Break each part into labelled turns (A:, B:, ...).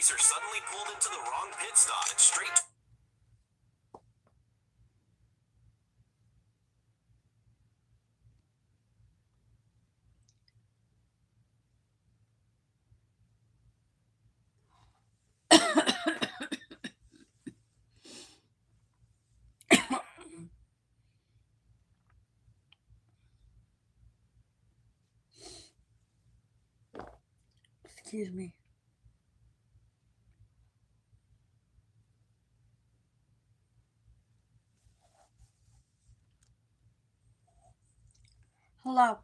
A: racer suddenly pulled into the wrong pit stop and straight.
B: Excuse me. Hello.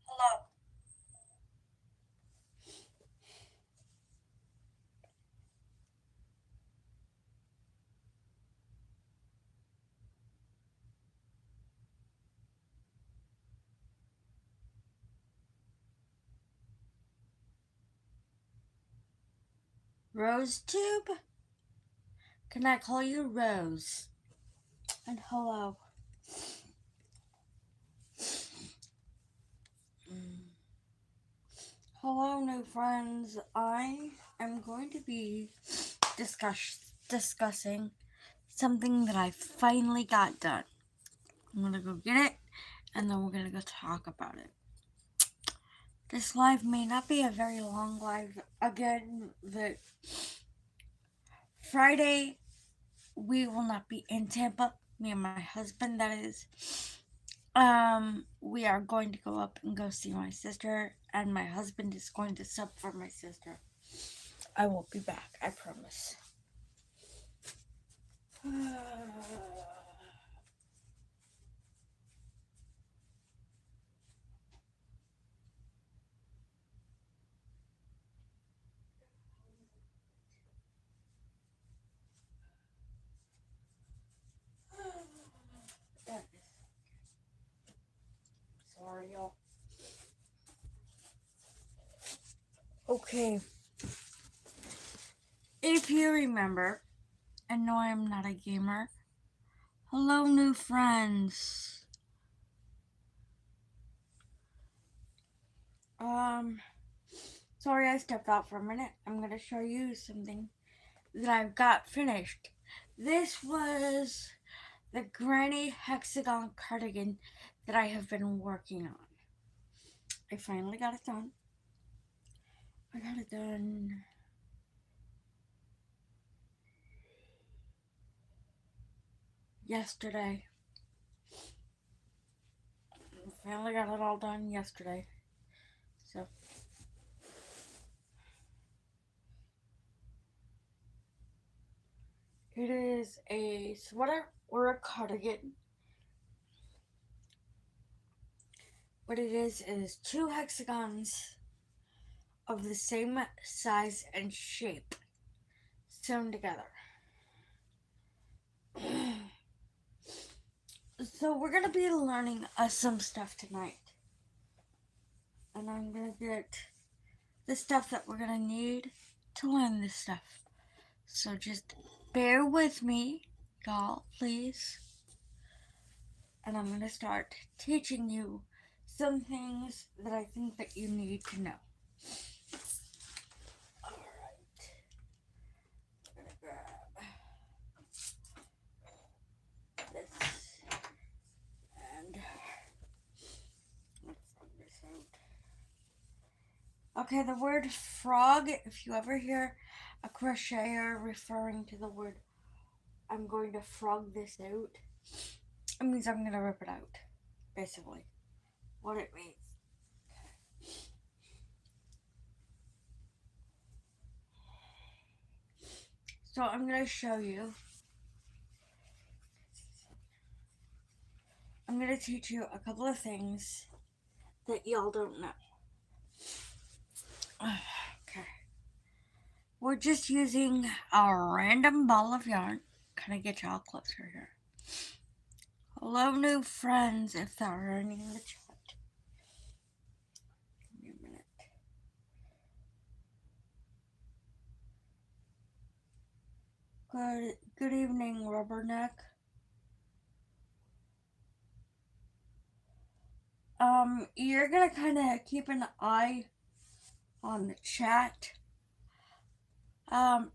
B: Hello. Rose Tube? Can I call you Rose? And hello. Hello, new friends. I am going to be discussing something that I finally got done. I'm gonna go get it, and then we're gonna go talk about it. This live may not be a very long live. Again, that Friday we will not be in Tampa. Me and my husband, that is. We are going to go up and go see my sister, and my husband is going to sub for my sister. I will be back, I promise. Sorry, y'all. Okay. If you remember, and no, I am not a gamer. Hello, new friends. Sorry I stepped out for a minute. I'm gonna show you something that I've got finished. This was the granny hexagon cardigan that I have been working on. I finally got it done. I got it done yesterday. Finally got it all done yesterday. So it is a sweater or a cardigan. What it is two hexagons of the same size and shape sewn together. So we're gonna be learning some stuff tonight. And I'm gonna get the stuff that we're gonna need to learn this stuff. So just bear with me, y'all, please. And I'm gonna start teaching you some things that I think that you need to know. Alright. I'm gonna grab this and let's frog this out. Okay, the word frog, if you ever hear a crocheter referring to the word I'm going to frog this out, it means I'm gonna rip it out. Basically. What it means. So I'm gonna show you. I'm gonna teach you a couple of things that y'all don't know. Okay. We're just using a random ball of yarn. Can I get y'all closer here? Hello, new friends, if there are any in the chat. Give me a minute. Good evening, Rubberneck. You're gonna kind of keep an eye on the chat Um,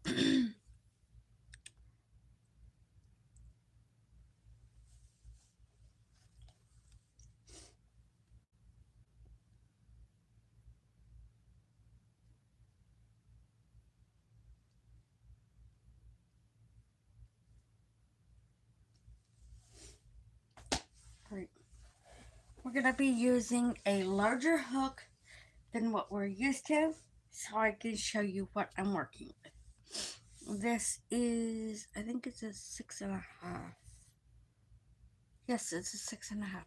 B: right. We're going to be using a larger hook than what we're used to, so I can show you what I'm working with. This is, I think it's a 6.5. Yes, it's a 6.5.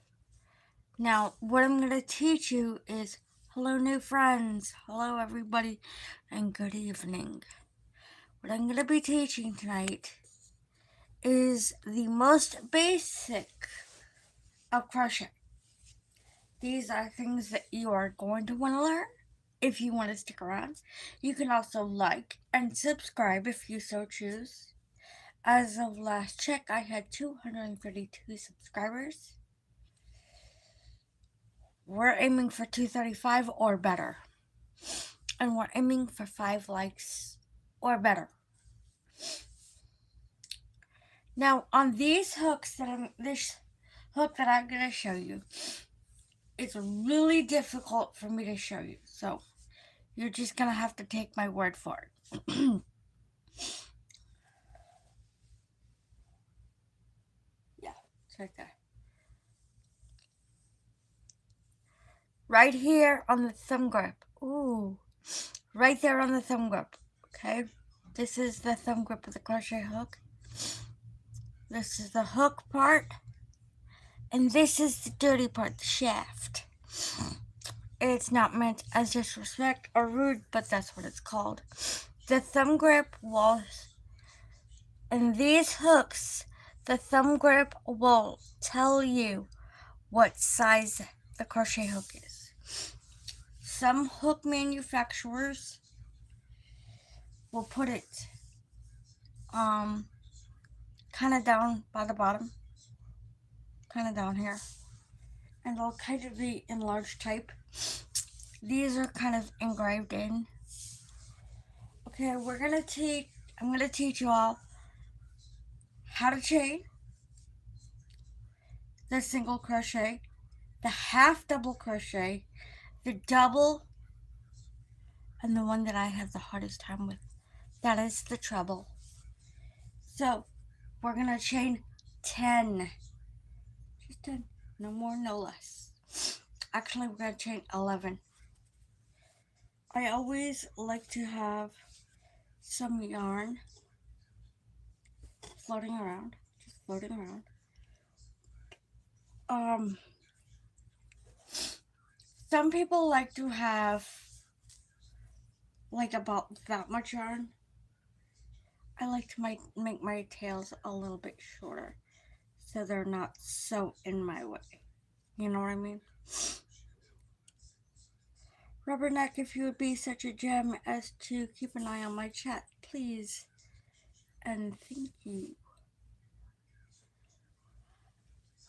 B: Now, what I'm going to teach you is hello, new friends. Hello, everybody, and good evening. What I'm going to be teaching tonight is the most basic of crochet. These are things that you are going to want to learn if you want to stick around. You can also like and subscribe if you so choose. As of last check, I had 232 subscribers. We're aiming for 235 or better. And we're aiming for 5 likes or better. Now, on these hooks this hook that I'm going to show you, it's really difficult for me to show you. So, you're just going to have to take my word for it. Yeah, it's right there. Right here on the thumb grip. Ooh. Right there on the thumb grip. Okay? This is the thumb grip of the crochet hook. This is the hook part. And this is the dirty part, the shaft. It's not meant as disrespect or rude, but that's what it's called. The thumb grip will, and these hooks, the thumb grip will tell you what size the crochet hook is. Some hook manufacturers will put it kind of down by the bottom, kind of down here, and they'll kind of be in large type. These are kind of engraved in. Okay, I'm gonna teach you all how to chain, the single crochet, the half double crochet, the double, and the one that I have the hardest time with, that is the treble. So we're gonna chain 10, just 10, no more, no less. Actually, we're gonna chain 11. I always like to have some yarn floating around, just floating around. Some people like to have like about that much yarn. I like to make my tails a little bit shorter so they're not so in my way. You know what I mean? Rubberneck, if you would be such a gem as to keep an eye on my chat, please. And thank you.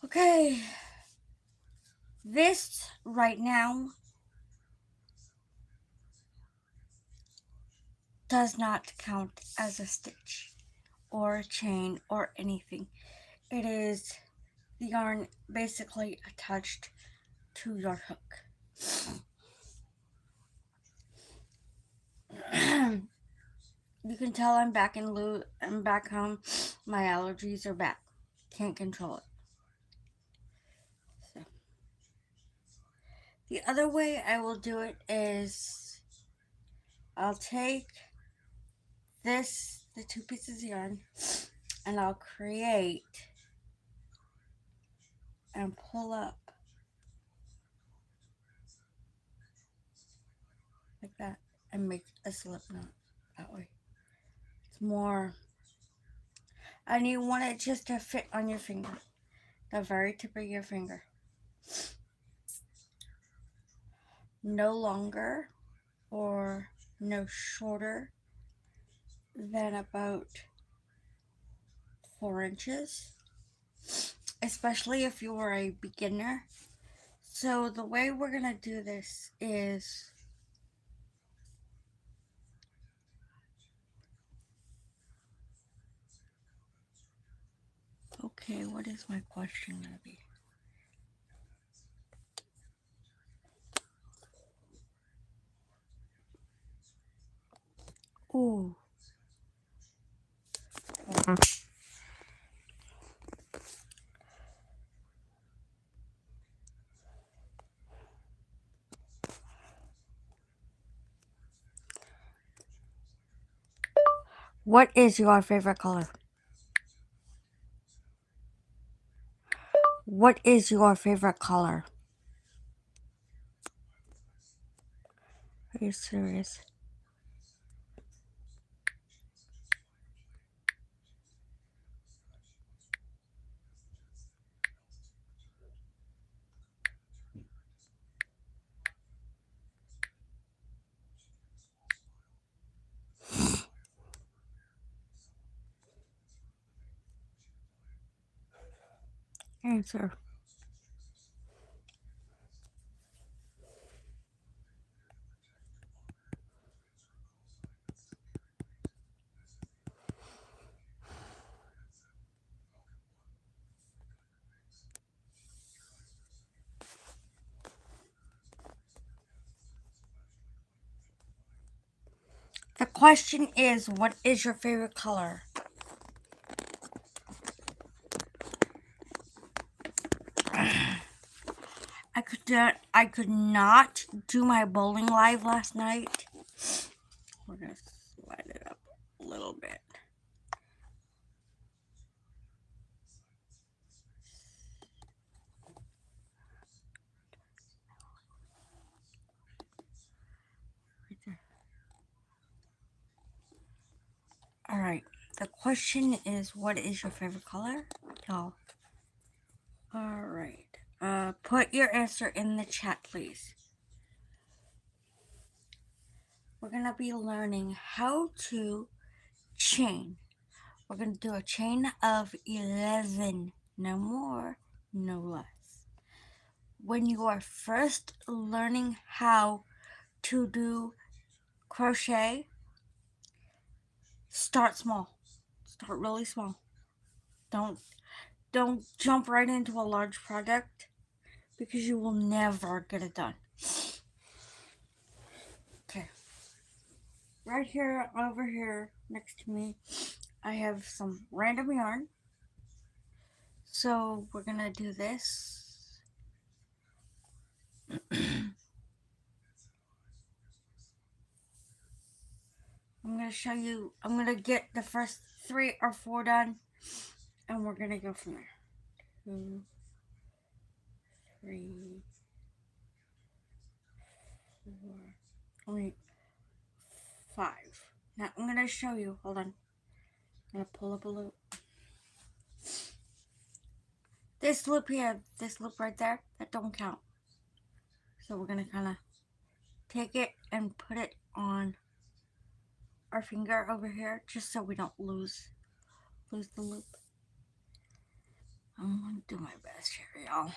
B: Okay. This right now does not count as a stitch or a chain or anything. It is the yarn basically attached to your hook. You can tell I'm back home. My allergies are back. Can't control it. So the other way I will do it is I'll take the 2 pieces of yarn, and I'll create and pull up like that and make a slip knot that way. It's more, and you want it just to fit on your finger, the very tip of your finger. No longer or no shorter than about 4 inches, especially if you are a beginner. So the way we're gonna do this is Okay, what is my question gonna be? Ooh. What is your favorite color? What is your favorite color? Are you serious? Answer. The question is, what is your favorite color? I could not do my bowling live last night. We're gonna slide it up a little bit. Right there. All right. The question is, what is your favorite color? Y'all. All right. Put your answer in the chat, please. We're gonna be learning how to chain. We're gonna do a chain of 11, no more, no less. When you are first learning how to do crochet, start small. Start really small. Don't jump right into a large project because you will never get it done. Okay. Right here, over here, next to me, I have some random yarn. So we're gonna do this. I'm gonna show you, I'm gonna get the first 3 or 4 done, and we're gonna go from there. 2, 3, 4, only 5. Now I'm gonna show you, hold on. I'm gonna pull up a loop. This loop here, this loop right there, that don't count. So we're gonna kind of take it and put it on our finger over here, just so we don't lose the loop. I'm gonna do my best here, y'all.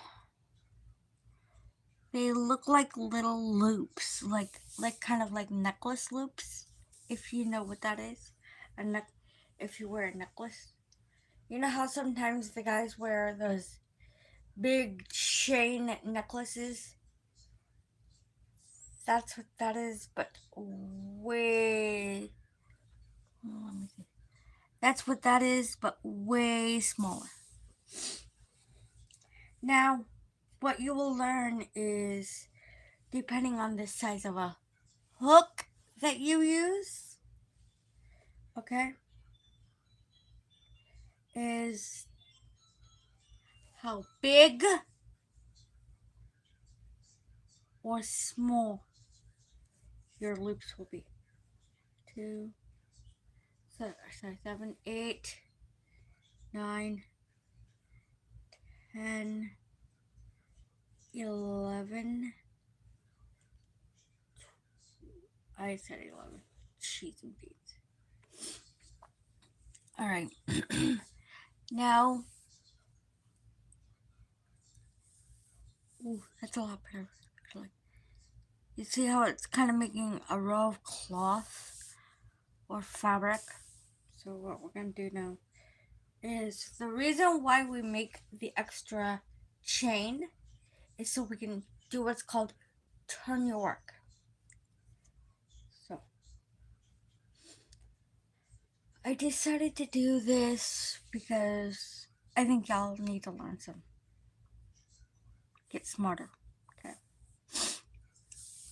B: They look like little loops, like kind of like necklace loops, if you know what that is. If you wear a necklace, you know how sometimes the guys wear those big chain necklaces. That's what that is, but way. Let me see. That's what that is, but way smaller. Now, what you will learn is, depending on the size of a hook that you use, okay, is how big or small your loops will be. 2, 7, 8, 9, 10, 11. I said 11. Cheese and beans. All right. Now, ooh, that's a lot better. Actually. You see how it's kind of making a row of cloth or fabric? So what we're going to do now is the reason why we make the extra chain is so we can do what's called turn your work. So I decided to do this because I think y'all need to learn some. Get smarter. Okay.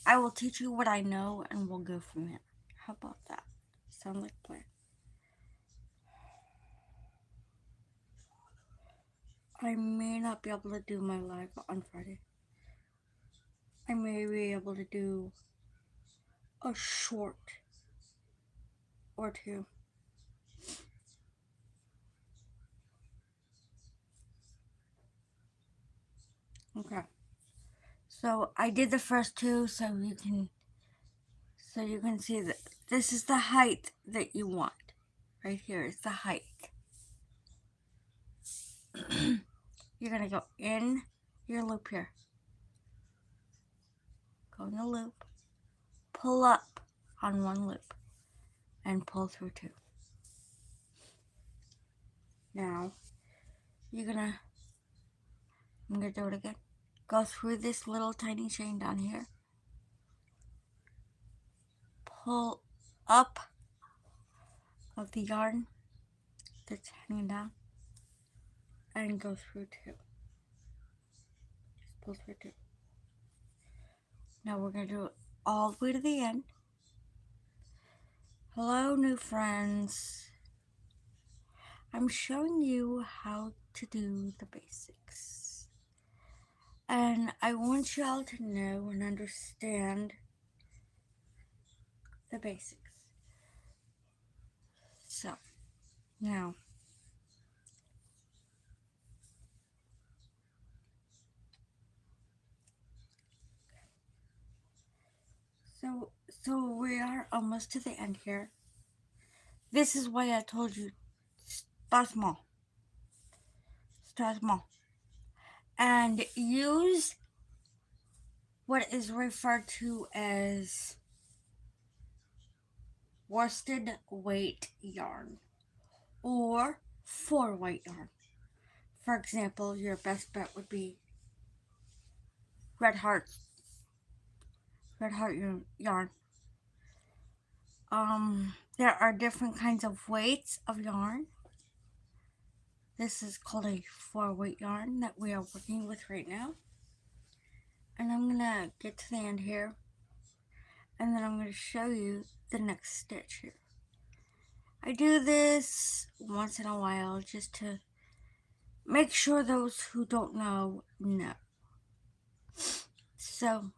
B: I will teach you what I know and we'll go from there. How about that? Sound like a plan. I may not be able to do my live on Friday. I may be able to do a short or two. Okay. So I did the first two so you can see that this is the height that you want. Right here is the height. You're gonna go in your loop here. Go in the loop. Pull up on one loop and pull through two. Now I'm gonna do it again. Go through this little tiny chain down here. Pull up of the yarn that's hanging down and go through two. Just pull through two. Now we're gonna do it all the way to the end. Hello, new friends. I'm showing you how to do the basics. And I want y'all to know and understand the basics. So, now, so we are almost to the end here. This is why I told you, start small. Start small. And use what is referred to as worsted weight yarn or 4-weight yarn. For example, your best bet would be red heart yarn. There are different kinds of weights of yarn. This is called a 4-weight yarn that we are working with right now. And I'm gonna get to the end here, and then I'm gonna show you the next stitch here. I do this once in a while just to make sure those who don't know. So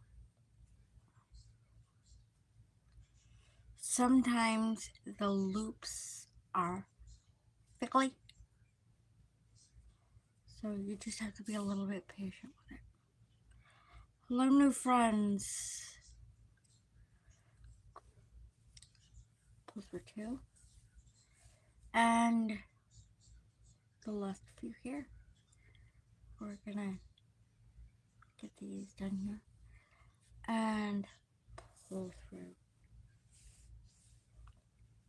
B: sometimes the loops are fickly, so you just have to be a little bit patient with it. Hello, new friends. Pull through two, and the last few here. We're gonna get these done here and pull through.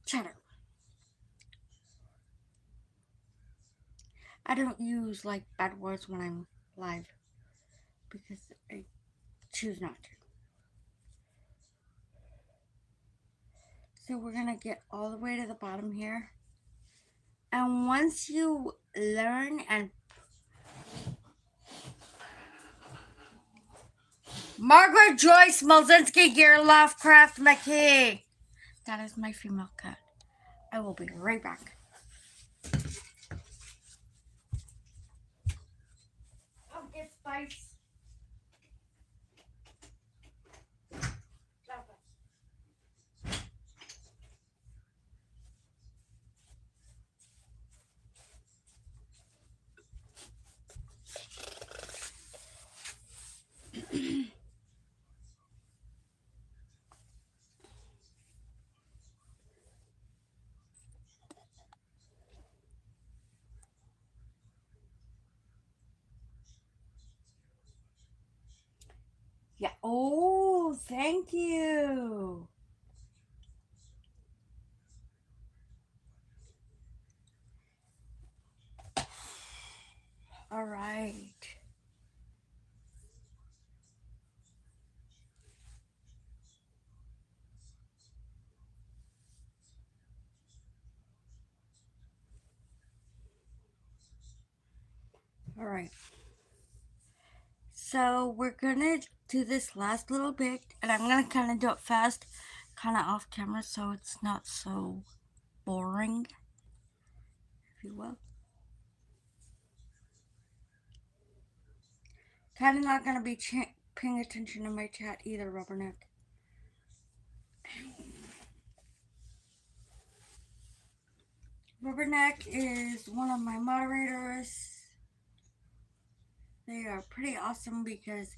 B: Cheddar. I don't use like bad words when I'm live because I choose not to. So we're gonna get all the way to the bottom here. And once you learn and Margaret Joyce Malzinski Gearloft Craft McKee. That is my female cat. I will be right back. I'll get Spice. Yeah. Oh, thank you. Alright. So we're gonna do this last little bit, and I'm gonna kind of do it fast, kind of off camera, so it's not so boring, if you will. Kind of not gonna be paying attention to my chat either, Rubberneck. Rubberneck is one of my moderators. They are pretty awesome because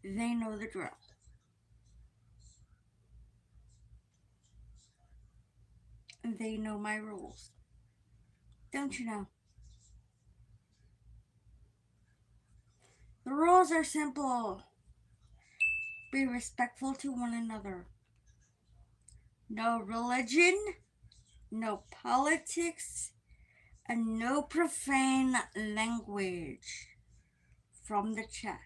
B: they know the drill. And they know my rules. Don't you know? The rules are simple. Be respectful to one another. No religion, no politics, and no profane language from the chat.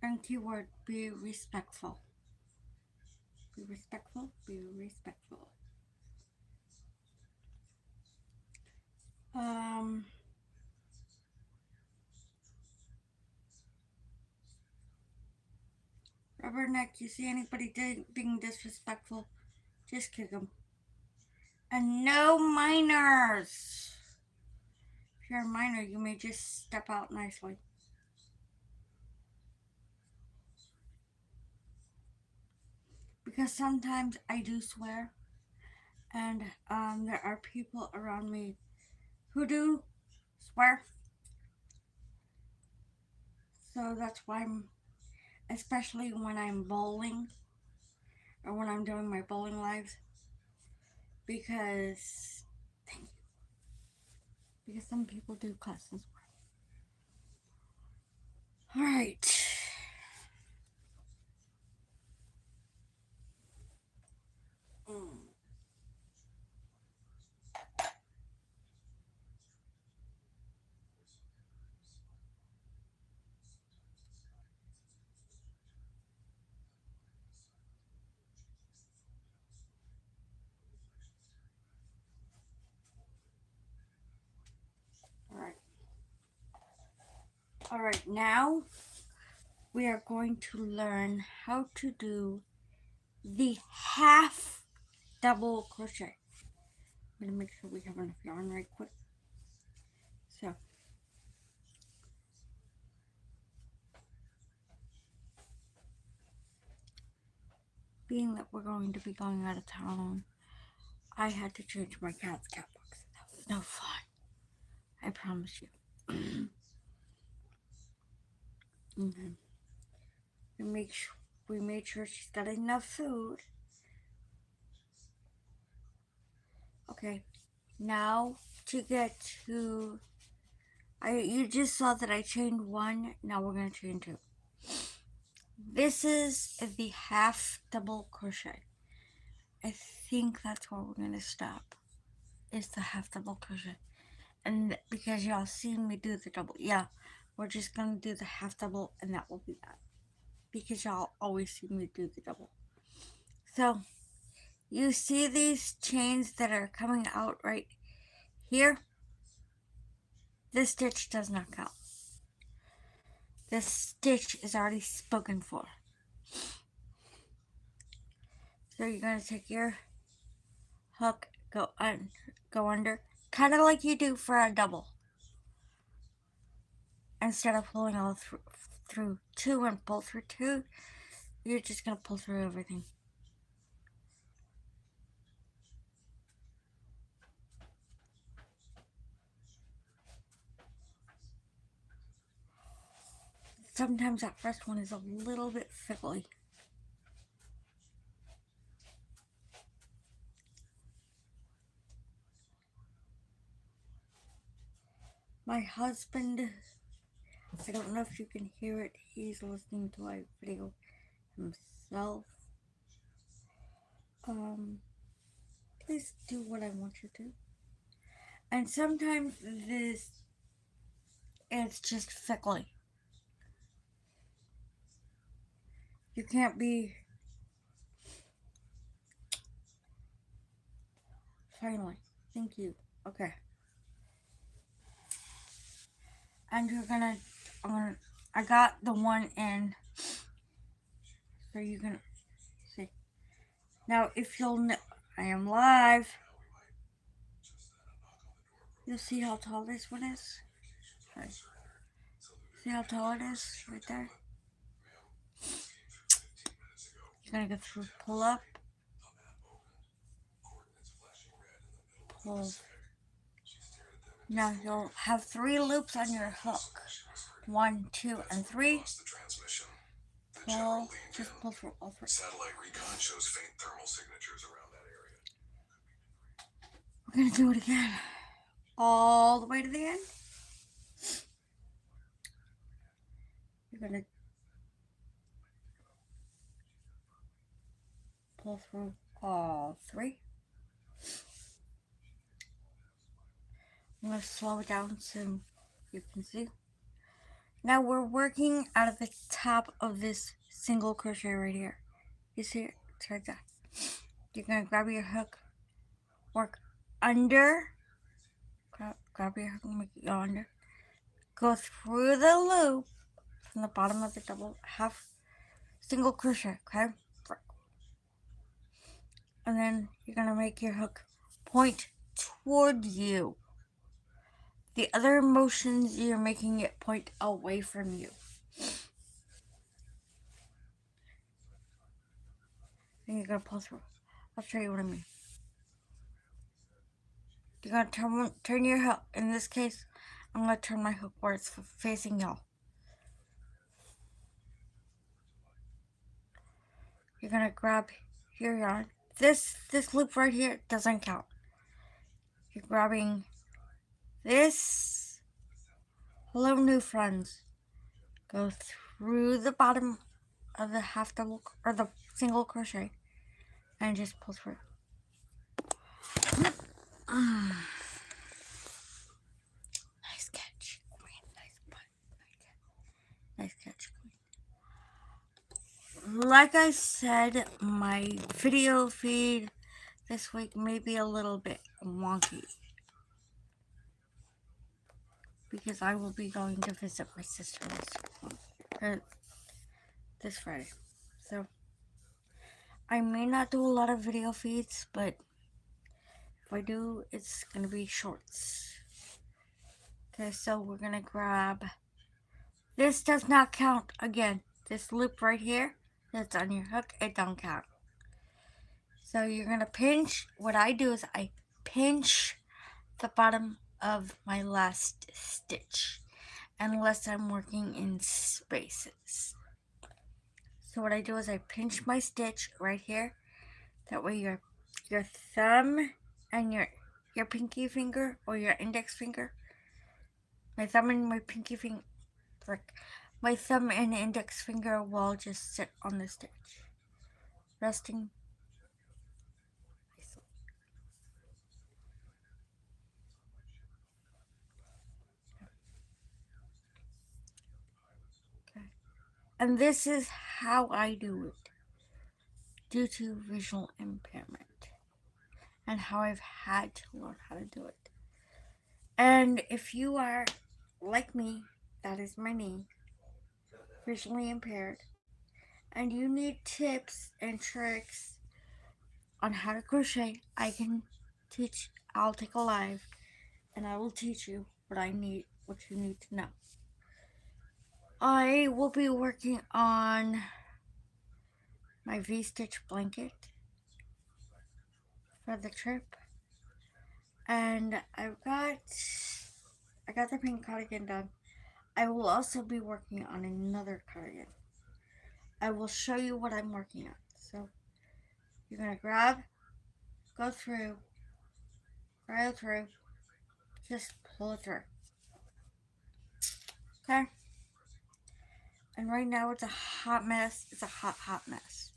B: And keyword, be respectful. Be respectful, be respectful. Rubberneck, you see anybody being disrespectful, just kick them. And no minors. If you're a minor, you may just step out nicely. Because sometimes I do swear, and there are people around me who do swear. So that's why especially when I'm bowling, or when I'm doing my bowling lives, because, thank you, because some people do cuss and swear. Alright. Alright, now we are going to learn how to do the half double crochet. I'm gonna make sure we have enough yarn right quick. So, being that we're going to be going out of town, I had to change my cat's cat box. That was no fun. I promise you. Okay. We made sure she's got enough food. Okay, now to get to, you just saw that I chained one. Now we're gonna chain two. This is the half double crochet. I think that's where we're gonna stop. It's the half double crochet, and because y'all seen me do the double, yeah, we're just gonna do the half double, and that will be that. Because y'all always see me do the double. So, you see these chains that are coming out right here? This stitch does not count. This stitch is already spoken for. So you're going to take your hook, go under, kind of like you do for a double. Instead of pulling all through two and pull through two, you're just going to pull through everything. Sometimes that first one is a little bit fiddly. My husband, I don't know if you can hear it, he's listening to my video himself. Please do what I want you to. And sometimes it's just fickly. You can't be Finally. Thank you. Okay. And I got the one in, so you can see. Now, if I am live. You'll see how tall this one is. Sorry. See how tall it is right there? You're gonna go through pull up, pull. Now you'll have 3 loops on your hook. 1, 2, and 3. Pull, just pull through all 3.
A: Satellite recon shows faint thermal signatures around that area.
B: We're gonna do it again. All the way to the end. You're gonna pull through all 3. I'm gonna slow it down so you can see. Now we're working out of the top of this single crochet right here. You see it? It's right there. You're gonna grab your hook, work under, grab your hook and make it go under. Go through the loop from the bottom of the double half single crochet, okay? And then you're gonna make your hook point toward you. The other motions, you're making it point away from you. And you're gonna pull through. I'll show you what I mean. You're gonna turn your hook. In this case, I'm gonna turn my hook where it's facing y'all. You're gonna grab your yarn. This loop right here doesn't count. You're grabbing this. Hello, new friends. Go through the bottom of the half double or the single crochet and just pull through. Nice catch, Queen. Nice butt. Nice catch, Queen. Like I said, my video feed this week may be a little bit wonky because I will be going to visit my sister this Friday. So I may not do a lot of video feeds, but if I do, it's gonna be shorts. Okay, so we're gonna grab. This does not count again. This loop right here that's on your hook, it don't count. So you're gonna pinch. What I do is I pinch the bottom of my last stitch, unless I'm working in spaces. So what I do is I pinch my stitch right here. That way your thumb and your pinky finger or your index finger, my thumb and my pinky finger, my thumb and index finger will just sit on the stitch, resting. Okay. And this is how I do it, due to visual impairment, and how I've had to learn how to do it. And if you are like me, that is my name, visually impaired, and you need tips and tricks on how to crochet, I'll take a live and I will teach you what you need to know. I will be working on my V-stitch blanket for the trip, and I got the pink cardigan done. I will also be working on another cardigan. I will show you what I'm working on. So you're gonna grab, go through, just pull it through. Okay? And right now it's a hot mess. It's a hot mess.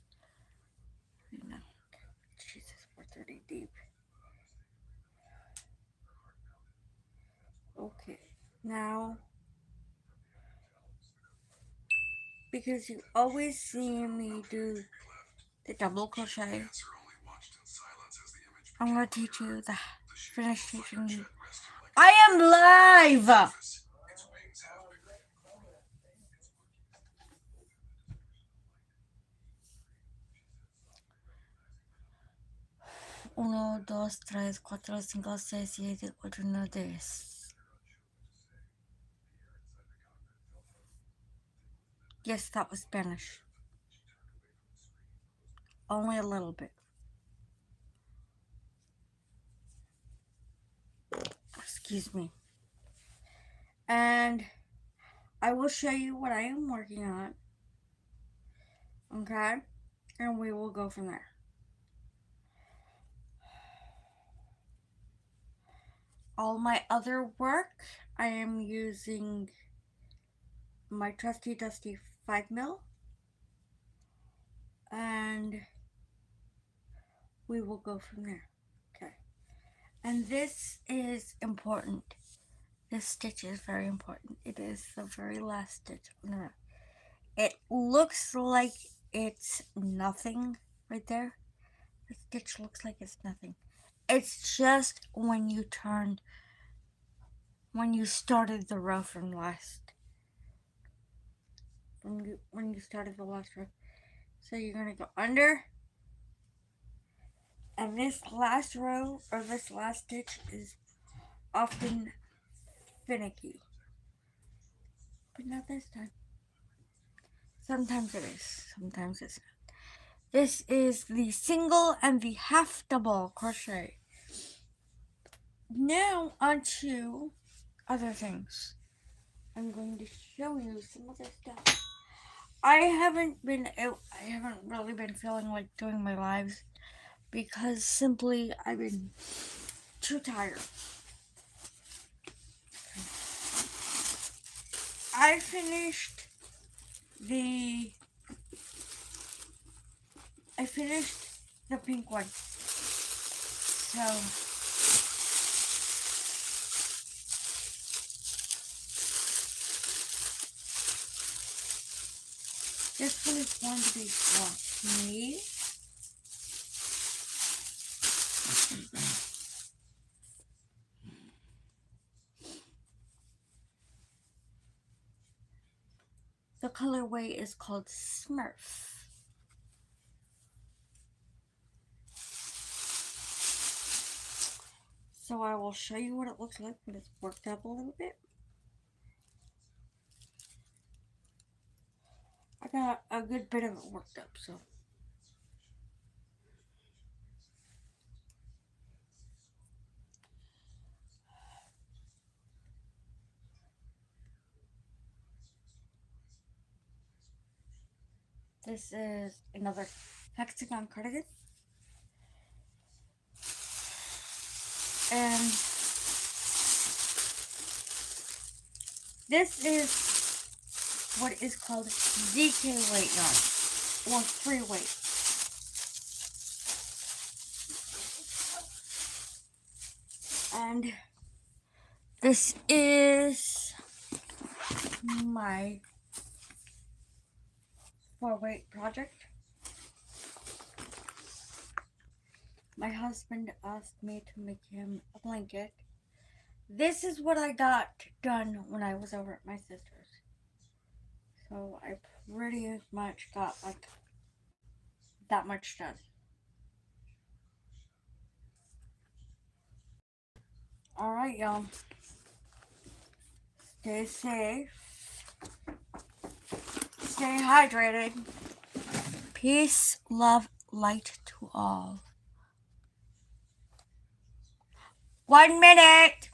B: You know, Jesus, we're 30 deep. Okay, now, because you always see me do the double crochet, I'm going to teach you the
A: The shoe
B: finish
A: looked like
B: teaching
A: her
B: you.
A: jet rested like
B: I am live!
A: surface. Its wings half bigger than normal. Its
B: Uno, dos, tres, cuatro, cinco, seis, siete, ocho, nueve, 10. Yes, that was Spanish. Only a little bit. Excuse me. And I will show you what I am working on. Okay? And we will go from there. All my other work, I am using my trusty dusty 5mm. And we will go from there. Okay. And this is important. This stitch is very important. It is the very last stitch on the row. It looks like it's nothing right there. The stitch looks like it's nothing. It's just when you started the row from last. When you started the last row. So you're going to go under. And this last row, or this last stitch, is often finicky. But not this time. Sometimes it is. Sometimes it's not. This is the single and the half double crochet. Now onto other things. I'm going to show you some other stuff. I haven't really been feeling like doing my lives because simply I've been too tired. I finished the pink one. So this one is going to be for me. The colorway is called Smurf. So I will show you what it looks like when it's worked up a little bit. I got a good bit of it worked up, so. This is another hexagon cardigan. And this is what is called DK weight yarn, or free weight. And this is my 4-weight project. My husband asked me to make him a blanket. This is what I got done when I was over at my sister's. So I pretty much got like that much done. Alright, y'all. Stay safe. Stay hydrated. Peace, love, light to all. 1 minute.